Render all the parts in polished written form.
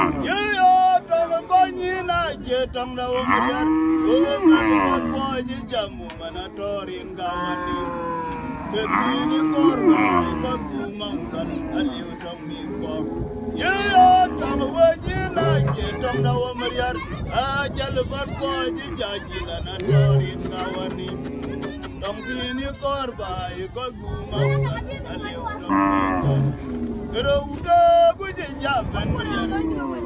Yo, don't go in, I get on the woman. Oh, my boy, you jam woman at Torin Gawani. The Tini Gorba, Kakumangan, a little Tommy. Yo, Tom, what you like, get on the woman. Ah, Jalaban boy, you jagil and a Torin Gawani. Tom Tini Gorba, Kakumangan, a little Tommy. Uda kuji jaban Mariar,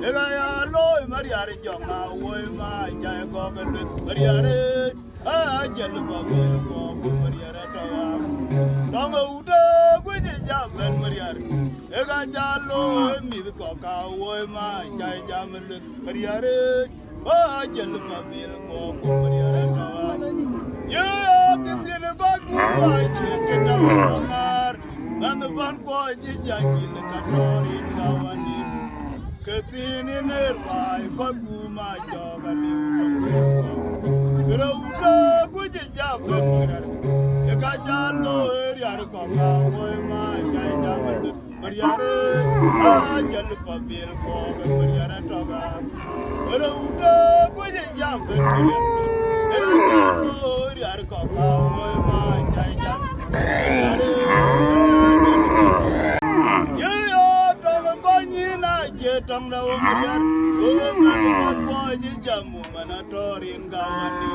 Ega loy Mariar Jonga, Woy ma Jaya Gogan, Mariare, Ah Jalpa Go, Mariara Tawa. Tonga Uda kuji jaban Mariar, Ega Jalo, Midcoca, Woy ma Jaya Jamal, Mariare, Ah Jalpa Go, Mariara Tawa. Yeah, get in a go, I check it out. And the one boy did Jackie the Catorin Gawani. Kathini nearby, Kaguma job and you. Rhoda, which is Japan. The Gajalo area, Coca, my Jaya Mariare, Ah, Jalpa Bill, Mariana Toga. Rhoda, which is Japan. The Gajalo area, Coca, my Jaya. Tam da umriyar, oh my boy, jamu manatorin gawani.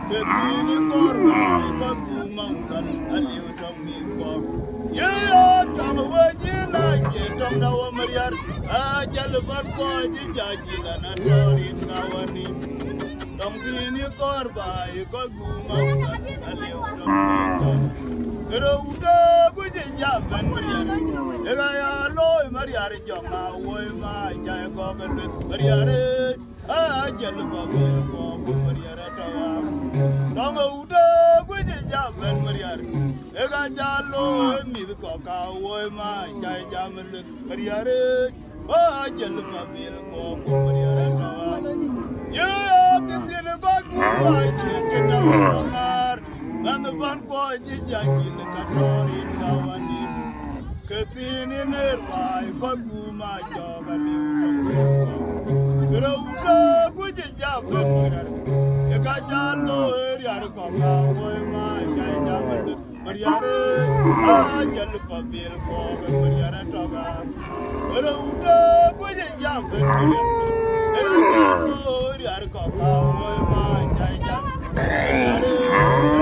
Ketini korba, kagumangan, aliu tamiko. Yeah, tam wajina, tam da umriyar, jalban boy, jajila natorin gawani. Tam kini korba, kagumangan, aliu tamiko. Uda kuji jaban Mariar, Ega loy Mariar Jonga, Woy ma Jaya Gogan, Mariare, Ah Jalpa Go, Mariara Tawa. Tonga Uda kuji jaban Mariar, Ega Jalo, Midcoca, Woy ma Jaya Jamal, Mariare, Ah Jalpa Go, Mariara Tawa. Yeah, get in a go, I check it out. And the one boy did Jackie the Catorin Gawani. Kathini nearby, Kaguma job and you. Rhoda, which is Japan. The Gajalo area, Coca, Woy my Jaya Mariare, Ah, Jalpa Bill, Mariana Toga. Rhoda, which is Japan. The Gajalo area, Coca, Woy my Jaya Mariare.